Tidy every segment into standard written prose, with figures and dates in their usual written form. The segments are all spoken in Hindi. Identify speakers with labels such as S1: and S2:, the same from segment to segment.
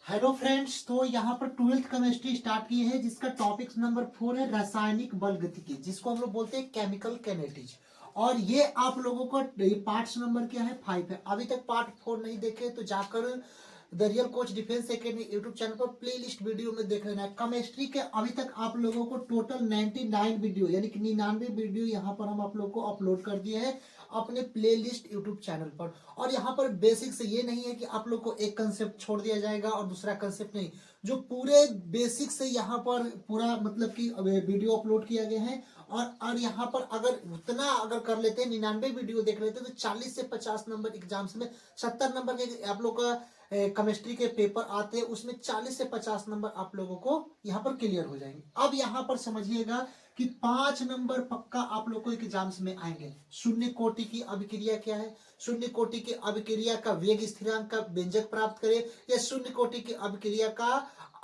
S1: हेलो फ्रेंड्स, तो यहाँ पर ट्वेल्थ केमिस्ट्री स्टार्ट की है जिसका टॉपिक नंबर 4 है रासायनिक बल गतिकी, जिसको हम लोग बोलते हैं केमिकल कैनेटिज। और ये आप लोगों का पार्ट्स नंबर क्या है 5 है। अभी तक पार्ट 4 नहीं देखे तो जाकर the real coach defence academy YouTube channel पर प्लेलिस्ट वीडियो में देख लेना है। केमिस्ट्री के अभी तक आप लोगों को टोटल 99 वीडियो यानी कि 99 वीडियो यहाँ पर हम आप लोग को अपलोड कर दिए हैं अपने प्लेलिस्ट यूट्यूब चैनल पर। और यहाँ पर बेसिक से ये नहीं है कि आप लोग को एक कंसेप्ट छोड़ दिया जाएगा और दूसरा कंसेप्ट नहीं, जो पूरे बेसिक से यहाँ पर पूरा मतलब कि वीडियो अपलोड किया गया है। और यहाँ पर अगर उतना अगर कर लेते हैं 99 वीडियो देख लेते हैं तो 40 से 50 नंबर एग्जाम्स में 70 नंबर के आप लोग का केमिस्ट्री के पेपर आते हैं, उसमें 40 से 50 नंबर आप लोगों को यहाँ पर क्लियर हो जाएंगे। अब यहाँ पर समझिएगा कि 5 नंबर पक्का आप लोग को एग्जाम्स में आएंगे। शून्य कोटि की अभिक्रिया क्या है, शून्य कोटि की अभिक्रिया का वेग स्थिरांक का व्यंजक प्राप्त करें, या शून्य कोटि की अभिक्रिया का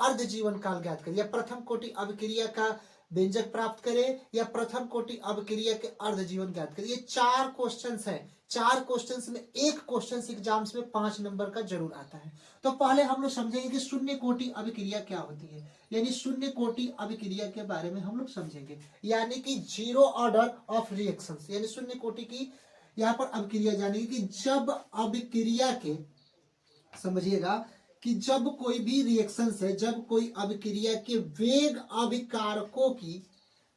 S1: अर्ध जीवन काल ज्ञात करें, या प्रथम कोटि अभिक्रिया का व्यंजक प्राप्त करें, या प्रथम कोटि अभिक्रिया के अर्ध जीवन ज्ञात करें। ये 4 क्वेश्चंस हैं। 4 क्वेश्चंस में एक क्वेश्चन एग्जाम्स में 5 नंबर का जरूर आता है। तो पहले हम लोग समझेंगे कि शून्य कोटि अभिक्रिया क्या होती है, यानी शून्य कोटि अभिक्रिया के बारे में हम लोग समझेंगे, यानी कि जीरो ऑर्डर ऑफ रिएक्शंस, यानी शून्य कोटि की यहाँ पर अभिक्रिया जानेंगे कि जब अभिक्रिया के, समझिएगा कि जब कोई भी रिएक्शन है, जब कोई अभिक्रिया के वेग अभिकारकों की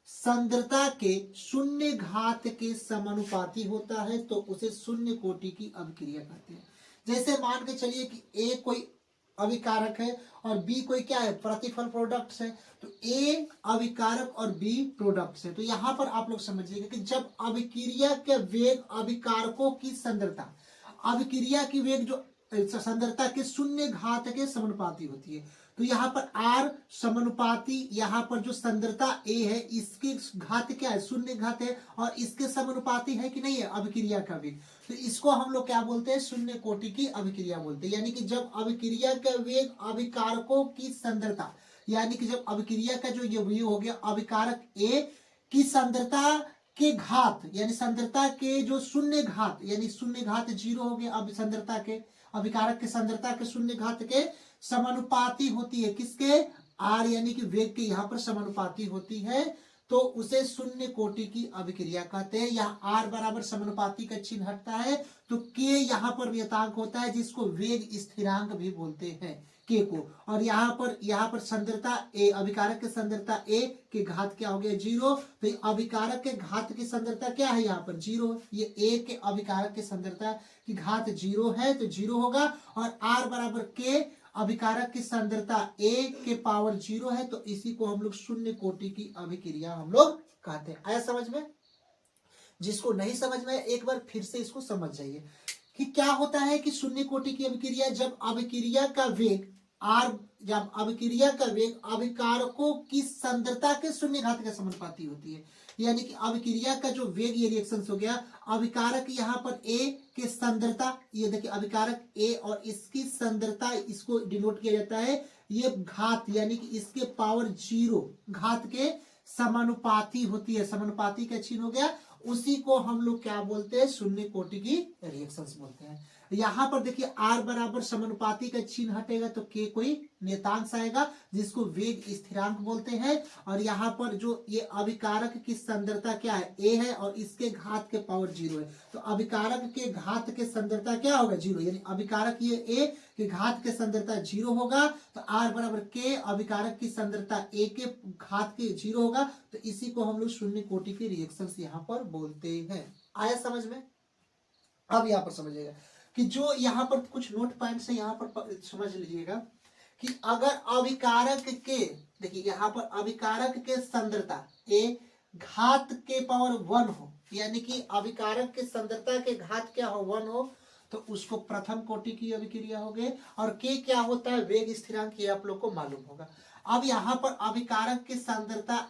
S1: सांद्रता के शून्य घात के समानुपाती होता है तो उसे शून्य कोटि की अभिक्रिया कहते हैं। जैसे मान के चलिए कि ए कोई अभिकारक है और बी कोई क्या है, प्रतिफल प्रोडक्ट्स है, तो ए अभिकारक और बी प्रोडक्ट्स है। तो यहां पर आप लोग समझिएगा कि जब अभिक्रिया के वेग अभिकारकों की सांद्रता, अभिक्रिया की वेग जो सांद्रता के शून्य घात के समानुपाती होती है, तो यहाँ पर आर समानुपाती, यहाँ पर जो सांद्रता ए है इसके घात क्या है, शून्य घात है, और इसके समानुपाती है कि नहीं है अभिक्रिया का वेग, तो इसको हम लोग क्या बोलते हैं, शून्य कोटि की अभिक्रिया बोलते हैं। यानी कि जब अभिक्रिया का वेग अभिकारकों की सांद्रता, यानी कि जब अभिक्रिया का जो ये वेग हो गया अभिकारक ए की सांद्रता के घात, यानी सांद्रता के जो शून्य घात, यानी शून्य घात 0 हो गया, अब सांद्रता के अभिकारक के सांद्रता के शून्य घात के समानुपाती होती है, किसके, आर यानी कि वेग के यहाँ पर समानुपाती होती है, तो उसे शून्य कोटि की अभिक्रिया कहते हैं। यहाँ आर बराबर समानुपाती का चिन्ह हटता है तो के यहाँ पर नियतांक होता है जिसको वेग स्थिरांक भी बोलते हैं, के को। और यहाँ पर सांद्रता ए, अभिकारक के सांद्रता ए के घात क्या हो गया 0, तो अभिकारक के घात की सांद्रता क्या है यहाँ पर 0, ये ए के अभिकारक के सांद्रता की घात 0 है तो 0 होगा। और आर बराबर के अभिकारक की सांद्रता ए के पावर 0 है तो इसी को हम लोग शून्य कोटि की अभिक्रिया हम लोग कहते हैं। आया समझ में? जिसको नहीं समझ में एक बार फिर से इसको समझ जाइए कि क्या होता है कि शून्य कोटि की अभिक्रिया, जब अभिक्रिया का वेग आर, जब अभिक्रिया का वेग अभिकारकों की सांद्रता के शून्य घात के समानुपाती होती है, यानी कि अभिक्रिया का जो वेग, ये रिएक्शन हो गया, अभिकारक यहाँ पर ए के सांद्रता, ये देखिए अभिकारक ए और इसकी सांद्रता, इसको डिनोट किया जाता है ये घात, यानी कि इसके पावर 0 घात के समानुपाती होती है, समानुपाती का चिन्ह हो गया, उसी को हम लोग क्या बोलते हैं, शून्य कोटि की रिएक्शंस बोलते हैं। यहाँ पर देखिए आर बराबर समानुपाती का चिन्ह हटेगा तो के कोई नियतांक आएगा जिसको वेग स्थिरांक बोलते हैं। और यहाँ पर जो ये अभिकारक की सांद्रता क्या है, ए है, और इसके घात के पावर 0 है, तो अभिकारक के घात के सांद्रता क्या होगा 0, यानी अभिकारक ये ए के घात के सांद्रता 0 होगा, तो आर बराबर के अभिकारक की सांद्रता ए के घात के 0 होगा, तो इसी को हम लोग शून्य कोटि के रिएक्शंस यहाँ पर बोलते हैं। आया समझ में? अब यहाँ पर समझिएगा कि जो यहाँ पर कुछ नोट पॉइंट्स है, यहाँ पर समझ लीजिएगा कि अगर अभिकारक के, देखिए यहाँ पर अभिकारक के सांद्रता ए घात के पावर 1 हो, यानी कि अभिकारक के सांद्रता के घात क्या हो 1 हो, तो उसको प्रथम कोटि की अभिक्रिया हो गई। और के क्या होता है, वेग स्थिरांक, ये आप लोग को मालूम होगा। अब यहाँ पर अभिकारक की सांद्रता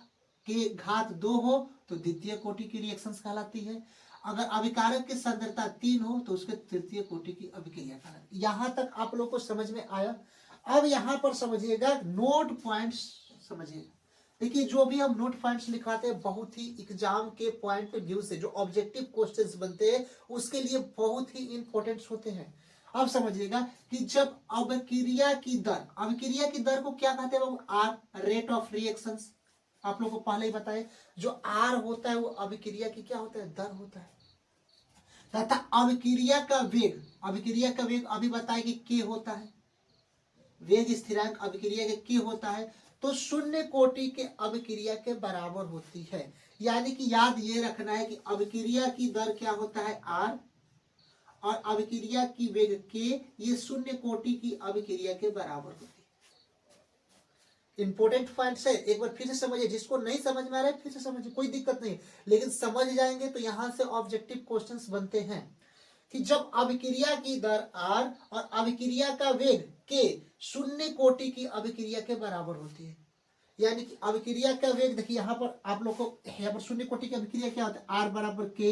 S1: के घात 2 हो तो द्वितीय कोटि की रिएक्शंस कहलाती है। अगर अभिकारक की सांद्रता 3 हो तो उसके तृतीय कोटि की अभिक्रिया कहलाती है। यहां तक आप लोग को समझ में आया? अब यहां पर समझिएगा नोट पॉइंट्स, समझिएगा देखिए जो भी हम नोट पॉइंट्स लिखवाते हैं बहुत ही एग्जाम के पॉइंट व्यू से जो ऑब्जेक्टिव क्वेश्चंस बनते हैं उसके लिए बहुत ही इंपॉर्टेंट होते हैं। अब समझिएगा कि जब अभिक्रिया की दर को क्या कहते हैं बाबू? R, rate of reactions. आप लोगों को पहले ही बताए, जो आर होता है वो अभिक्रिया की क्या होता है? दर होता है। तथा अभिक्रिया का वेग अभी बताए कि के होता है, वेग स्थिरांक अभिक्रिया के के होता है, तो शून्य कोटि के अभिक्रिया के बराबर होती है। यानी कि याद ये रखना है कि अभिक्रिया की दर क्या होता है? आर, और अभिक्रिया की वेग के, ये शून्य कोटि की अभिक्रिया के बराबर होती है। इंपोर्टेंट पॉइंट्स है, एक बार फिर से समझिए। जिसको नहीं समझ में आ रहा है फिर से समझिए, कोई दिक्कत नहीं, लेकिन समझ जाएंगे तो यहां से ऑब्जेक्टिव क्वेश्चंस बनते हैं कि जब अभिक्रिया की दर आर और अभिक्रिया का वेग के शून्य कोटि की अभिक्रिया के बराबर होती है। यानी कि अभिक्रिया का वेग देखिए, यहाँ पर आप लोग को यहाँ पर शून्य कोटि की अभिक्रिया क्या होता है? आर बराबर के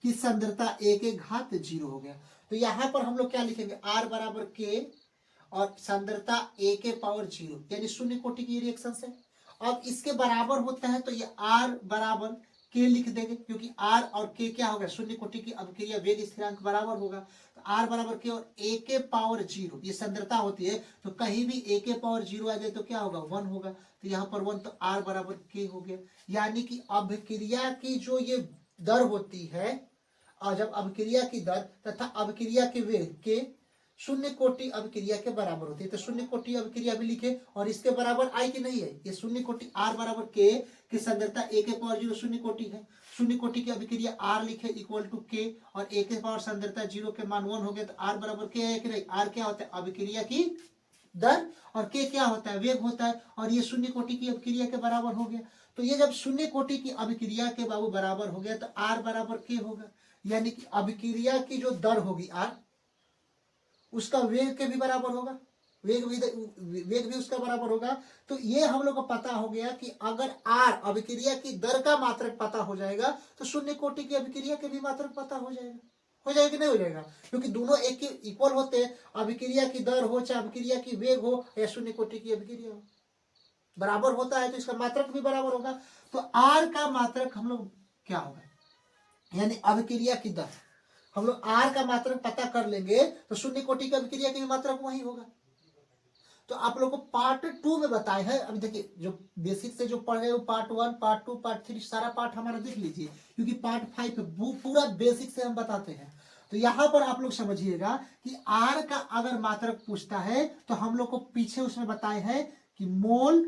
S1: की सांद्रता ए के घात 0 हो गया। तो यहाँ पर हम लोग क्या लिखेंगे? आर बराबर के और सांद्रता ए के पावर 0, यानी शून्य कोटि की रिएक्शन है। अब इसके बराबर होता है तो ये आर बराबर के लिख देंगे, क्योंकि आर और के क्या होगा? शून्य कोटि की अभिक्रिया वेग स्थिरांक बराबर होगा। तो आर बराबर के और ए के पावर 0, ये सांद्रता होती है, तो कहीं भी ए के पावर 0 आ जाए तो क्या होगा? 1 होगा। तो यहाँ पर 1, तो आर बराबर के हो गया। यानी कि अभिक्रिया की जो ये दर होती है, और जब अभिक्रिया की दर तथा अभिक्रिया के वेग के शून्य कोटि अभिक्रिया के बराबर होती है, तो शून्य कोटि अभिक्रिया भी लिखे, और इसके बराबर आई कि नहीं है? ये शून्य कोटि आर बराबर के की सांद्रता ए के पावर 0 शून्य कोटि है, शून्य कोटि की अभिक्रिया आर लिखे इक्वल टू के, और ए के पावर सांद्रता 0 के मान 1 हो गया। तो आर बराबर के है कि नहीं? आर क्या होता है? अभिक्रिया की दर, और के क्या होता है? वेग होता है, और ये शून्य कोटि की अभिक्रिया के बराबर हो गया। तो ये जब शून्य कोटि की अभिक्रिया के बाबू बराबर हो गया तो आर बराबर के होगा। यानी कि अभिक्रिया की जो दर होगी आर, उसका वेग के भी बराबर होगा, वेग भी उसका बराबर होगा। तो ये हम लोग को पता हो गया कि अगर आर अभिक्रिया की दर का मात्रक पता हो जाएगा तो शून्य कोटि की अभिक्रिया के भी मात्रक पता हो जाएगा। हो जाएगा कि नहीं हो जाएगा? क्योंकि दोनों एक ही इक्वल होते हैं, अभिक्रिया की दर हो चाहे अभिक्रिया की वेग हो या शून्य कोटि की अभिक्रिया हो, बराबर होता है, तो इसका मात्रक भी बराबर होगा। तो आर का मात्रक हम लोग क्या होगा? यानी अभिक्रिया की दर हम लोग आर का मात्रक पता कर लेंगे तो शून्य कोटि की अभिक्रिया की भी मात्रक वही होगा। तो आप लोग को पार्ट 2 में बताए हैं। अभी देखिए, जो बेसिक से जो पढ़ रहे हो, पार्ट 1, पार्ट 2, पार्ट 3 सारा पार्ट हमारा देख लीजिए, क्योंकि पार्ट 5 पूरा बेसिक से हम बताते हैं। तो यहाँ पर आप लोग समझिएगा कि आर का अगर मात्रक पूछता है तो हम लोग को पीछे उसमें बताए हैं कि मोल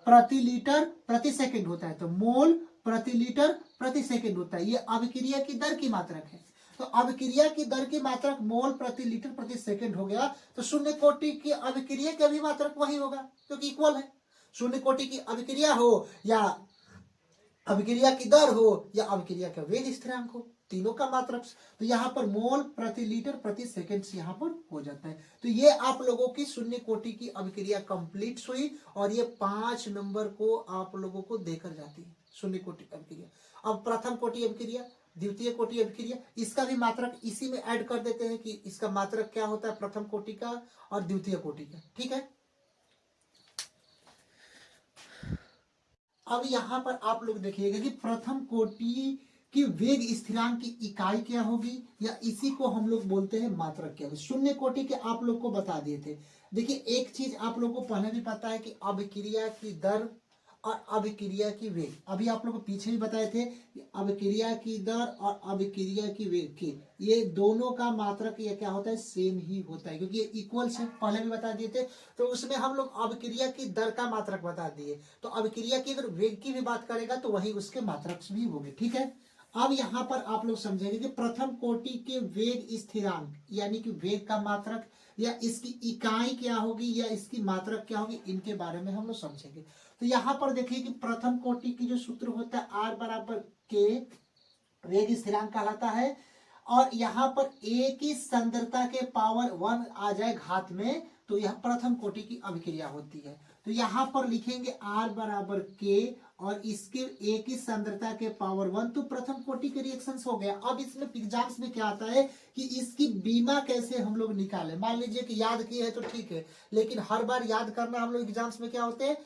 S1: प्रति लीटर प्रति सेकंड होता है, तो मोल प्रति लीटर प्रति सेकंड होता है। ये अभिक्रिया की दर की मात्रक है। तो अभिक्रिया की दर की मात्रक मोल प्रति लीटर प्रति सेकंड हो गया, तो शून्य कोटि की अभिक्रिया का भी मात्रक वही होगा, क्योंकि इक्वल है। शून्य कोटि की अभिक्रिया हो या अभिक्रिया की दर हो या अभिक्रिया का वेग स्थिरांक हो, तीनों का मात्रक। तो यहाँ पर मोल प्रति लीटर प्रति सेकंड यहाँ पर हो जाता है। तो ये आप लोगों की शून्य कोटि की अभिक्रिया कंप्लीट हुई, और ये 5 नंबर को आप लोगों को देकर जाती है शून्य कोटि अभिक्रिया। अब प्रथम कोटि अभिक्रिया, द्वितीय कोटि अभिक्रिया, इसका भी मात्रक इसी में ऐड कर देते हैं कि इसका मात्रक क्या होता है प्रथम कोटि का और द्वितीय कोटि का। ठीक है। अब यहाँ पर आप लोग देखिएगा कि प्रथम कोटि की वेग स्थिरांक की इकाई क्या होगी, या इसी को हम लोग बोलते हैं मात्रक क्या होगी। शून्य कोटि के आप लोग को बता दिए थे। देखिए, एक चीज आप लोग को पहले भी पता है कि अभिक्रिया की दर और अभिक्रिया की वेग, अभी आप लोग को पीछे भी बताए थे कि अभिक्रिया की दर और अभिक्रिया की वेग के ये दोनों का मात्रक ये क्या होता है? सेम ही होता है, क्योंकि ये इक्वल से पहले भी बता दिए थे। तो उसमें हम लोग अभिक्रिया की दर का मात्रक बता दिए, तो अभिक्रिया की अगर वेग की भी बात करेगा तो वही उसके मात्रक भी होंगे। ठीक है। अब यहाँ पर आप लोग समझेंगे कि प्रथम कोटि के वेग स्थिरांक यानी कि वेग का मात्रक या इसकी इकाई क्या होगी या इसकी मात्रक क्या होगी, इनके बारे में हम लोग समझेंगे। तो यहाँ पर देखिए कि प्रथम कोटि की जो सूत्र होता है आर बराबर के, वेग स्थिरांक कहलाता है, और यहाँ पर ए की सांद्रता के पावर 1 आ जाए घात में, तो यह प्रथम कोटि की अभिक्रिया होती है। तो यहाँ पर लिखेंगे आर बराबर के और इसके ए की सांद्रता के पावर 1, तो प्रथम कोटि के रिएक्शंस हो गया। अब इसमें एग्जाम्स में क्या आता है कि इसकी बीमा कैसे हम लोग निकालें। मान लीजिए कि याद किए है तो ठीक है, लेकिन हर बार याद करना हम लोग एग्जाम्स में क्या होते हैं,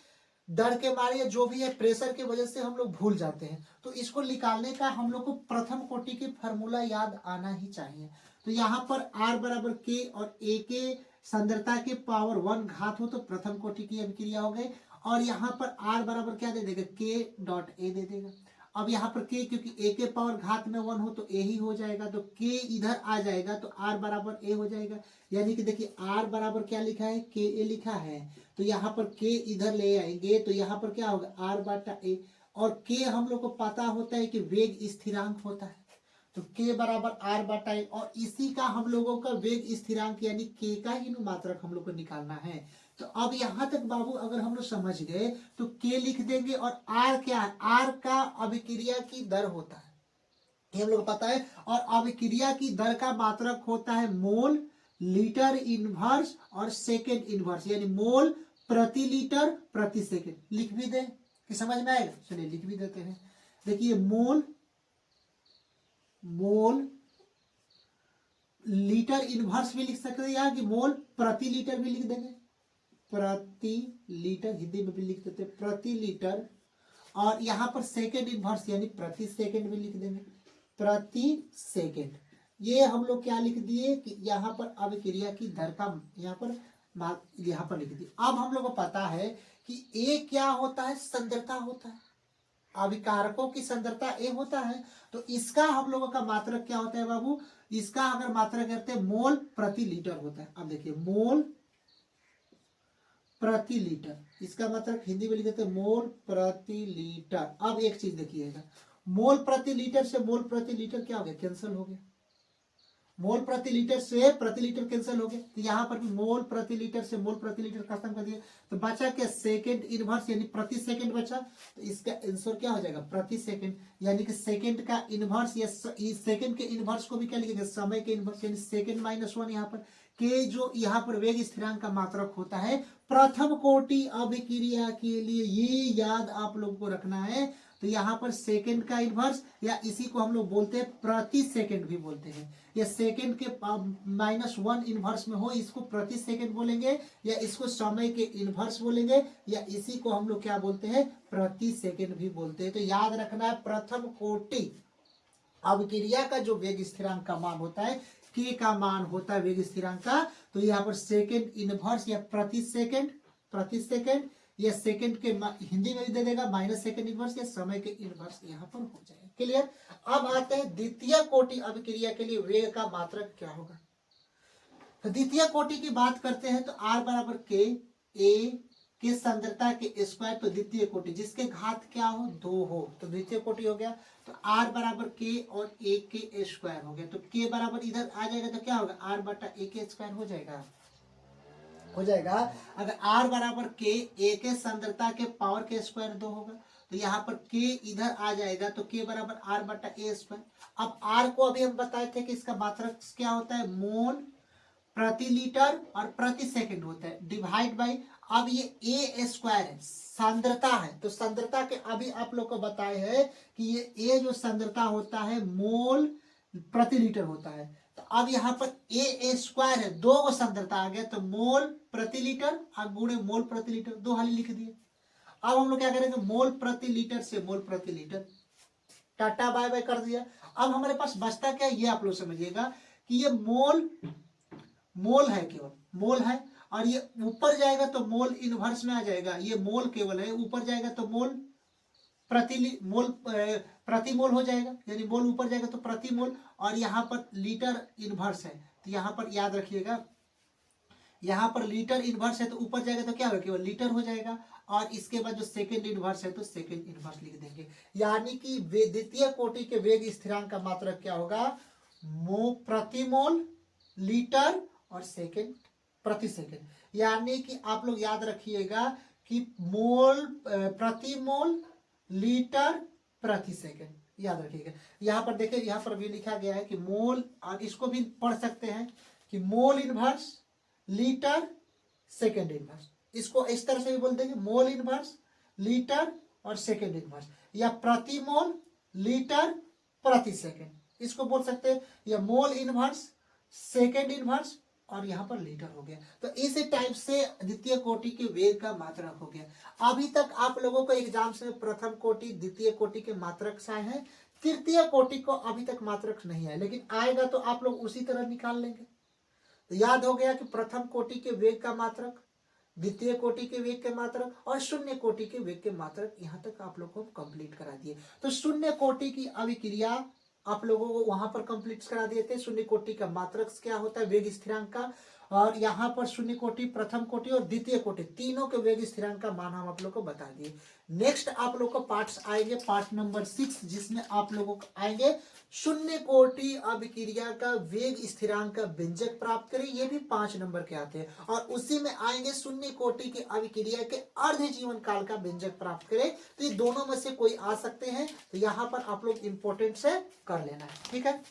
S1: डर के मारे या जो भी है प्रेशर की वजह से हम लोग भूल जाते हैं। तो इसको निकालने का हम लोग को प्रथम कोटि की फार्मूला याद आना ही चाहिए। तो तो यहाँ पर आर बराबर के और ए के सांद्रता के पावर 1 घात हो तो प्रथम कोटि की अभिक्रिया हो गई। और यहाँ पर आर बराबर क्या दे देगा, के डॉट ए दे देगा। अब यहाँ पर के, क्योंकि ए के पावर घात में 1 हो तो ए ही हो जाएगा, तो के इधर आ जाएगा तो आर बराबर ए हो जाएगा। यानी कि देखिए आर बराबर क्या लिखा है, के ए लिखा है, तो यहाँ पर के इधर ले आएंगे तो यहाँ पर क्या होगा, आर बटा ए। और के हम लोग को पता होता है कि वेग स्थिरांक होता है, तो के बराबर आर बटा ए। और इसी का हम लोगों का वेग स्थिरांक यानी के का ही मात्रक हम लोग को निकालना है। तो अब यहां तक बाबू अगर हम लोग समझ गए तो के लिख देंगे। और आर क्या है, आर का अभिक्रिया की दर होता है, ये हम लोग पता है। और अभिक्रिया की दर का मात्रक होता है मोल, लीटर इनवर्स और सेकेंड इनवर्स, यानी मोल प्रति लीटर प्रति सेकेंड। लिख भी दे कि समझ में आएगा, चलिए लिख भी देते हैं। देखिए मोल, मोल लीटर इनवर्स भी लिख सकते हैं यहाँ, कि मोल प्रति लीटर भी लिख देंगे, प्रति लीटर हिंदी में भी लिख देते हैं प्रति लीटर। और यहाँ पर सेकेंड इनवर्स यानी प्रति सेकेंड भी लिख देंगे, प्रति सेकेंड। ये हम लोग क्या लिख दिए कि यहाँ पर अभिक्रिया की दर का यहाँ पर लिख दिए। अब हम लोग को पता है कि ए क्या होता है, सांद्रता होता है, अभिकारकों की सांद्रता ए होता है। तो इसका हम लोगों का मात्रक क्या होता है बाबू, इसका अगर मात्रक करते हैं मोल प्रति लीटर होता है। अब देखिए मोल प्रति लीटर, इसका मतलब हिंदी में लिख देते हैं मोल प्रति लीटर। अब एक चीज देखिएगा, मोल प्रति लीटर से मोल प्रति लीटर क्या हो गया, कैंसिल हो गया। मोल प्रति लीटर से प्रति लीटर कैंसिल हो गया, तो यहाँ पर भी मोल प्रति लीटर से मोल प्रति लीटर खत्म कर दिया। तो बचा क्या, सेकेंड इनवर्स यानी प्रति सेकेंड बचा। तो इसका आंसर क्या हो जाएगा, प्रति सेकेंड। यानी कि सेकेंड का इनवर्स या सेकेंड के इनवर्स को भी क्या लिखेंगे, समय के इनवर्स, यानी सेकेंड माइनस 1। यहाँ पर के जो यहाँ पर वेग स्थिरांक का मात्रक होता है प्रथम कोटि अभिक्रिया के लिए, ये याद आप लोगों को रखना है। तो यहाँ पर सेकंड का इनवर्स, या इसी को हम लोग बोलते हैं प्रति सेकंड भी बोलते हैं, या सेकंड के -1 इनवर्स में हो इसको प्रति सेकंड बोलेंगे, या इसको समय के इनवर्स बोलेंगे, या इसी को हम लोग क्या बोलते हैं, प्रति सेकंड भी बोलते हैं। तो याद रखना है प्रथम कोटि अभिक्रिया का जो वेग स्थिरांक का मान होता है, के का मान होता है वेग स्थिरांक का, तो यहाँ पर सेकंड इनवर्स या प्रति सेकंड या सेकंड के हिंदी में भी दे देगा माइनस सेकंड इनवर्स, या समय के इनवर्स यहाँ पर हो जाएगा। क्लियर। अब आते हैं द्वितीय कोटि अभिक्रिया के लिए वेग का मात्रक क्या होगा। तो द्वितीय कोटि की बात करते हैं तो आर बराबर के, ए के सांद्रता के स्क्वायर, तो द्वितीय कोटि जिसके घात क्या हो, 2 हो, तो द्वितीय कोटि हो गया। तो आर बराबर के और ए के स्क्वायर हो गया, तो के बराबर इधर आ जाएगा तो क्या होगा, आर बटा ए के स्क्वायर हो जाएगा। अगर आर बराबर के, ए के सांद्रता के पावर के स्क्वायर 2 होगा, तो यहाँ पर के इधर आ जाएगा तो के बराबर आर बटा ए स्क्वायर। अब आर को अभी हम बताए थे कि इसका मात्रक क्या होता है, मोल प्रति लीटर और प्रति सेकंड होता है, डिवाइड बाई, अब ये ए स्क्वायर है, सांद्रता है, तो सांद्रता के अभी आप लोग को बताए हैं कि ये ए जो सांद्रता होता है मोल प्रति लीटर होता है। तो अब यहाँ पर ए स्क्वायर है, 2 सांद्रता आ गया, तो मोल प्रति लीटर और गुणे मोल प्रति लीटर, 2 हाली लिख दिए। अब हम लोग क्या करेंगे, मोल प्रति लीटर से मोल प्रति लीटर, टाटा बाय बाय कर दिया। अब हमारे पास बचता क्या, ये आप लोग समझिएगा कि ये मोल है, केवल मोल है, और ये ऊपर जाएगा तो मोल इनवर्स में आ जाएगा, ये मोल केवल है, ऊपर जाएगा तो मोल प्रति मोल हो जाएगा, यानी मोल ऊपर जाएगा तो प्रति मोल, और यहाँ पर लीटर इनवर्स है, तो यहाँ पर याद रखिएगा, यहाँ पर लीटर इनवर्स है तो ऊपर जाएगा तो क्या होगा, केवल लीटर हो जाएगा, और इसके बाद जो सेकंड इनवर्स है तो सेकंड इनवर्स लिख देंगे। यानी कि द्वितीय कोटि के वेग स्थिरांक का मात्रक क्या होगा, प्रति मोल, लीटर और सेकंड प्रति सेकंड। यानी कि आप लोग याद रखिएगा कि मोल प्रति मोल, लीटर प्रति सेकंड, याद रखिएगा। यहाँ पर देखिए, यहाँ पर भी लिखा गया है कि मोल, और इसको भी पढ़ सकते हैं कि mole inverse, litre, second inverse, इसको इस तरह से भी बोल देंगे, मोल इनवर्स, लीटर और सेकंड इनवर्स, या प्रति मोल, लीटर, प्रति सेकंड, इसको बोल सकते हैं, या मोल इनवर्स, सेकंड इनवर्स, और यहाँ पर लीटर हो गया। तो इस टाइप से द्वितीय कोटि के वेग का मात्रक हो गया। अभी तक आप लोगों को एग्जाम्स में प्रथम कोटि, द्वितीय कोटि के मात्रक आए हैं, तृतीय कोटि को अभी तक मात्रक नहीं आया, लेकिन आएगा तो आप लोग उसी तरह निकाल लेंगे। तो याद हो गया कि प्रथम कोटि के वेग का मात्रक, द्वितीय कोटि के वेग के मात्रक और शून्य कोटि के वेग के मात्रक, यहां तक आप लोग को कंप्लीट करा दिए। तो शून्य कोटि की अभिक्रिया आप लोगों को वहां पर कंप्लीट करा दिए थे। शून्य कोटि का मात्रक क्या होता है, वेग स्थिरांक का, और यहाँ पर शून्य कोटि, प्रथम कोटि और द्वितीय कोटि तीनों के वेग स्थिरांक का मान हम आप लोग को बता दिए। नेक्स्ट आप लोग को पार्ट्स आएंगे, पार्ट नंबर 6, जिसमें आप लोगों को आएंगे शून्य कोटि अभिक्रिया का वेग स्थिरांक का व्यंजक प्राप्त करें, ये भी 5 नंबर के आते हैं। और उसी में आएंगे शून्य कोटि की अभिक्रिया के अर्ध जीवन काल का व्यंजक प्राप्त करें। तो ये दोनों में से कोई आ सकते हैं, तो यहाँ पर आप लोग इंपोर्टेंट से कर लेना है, ठीक है।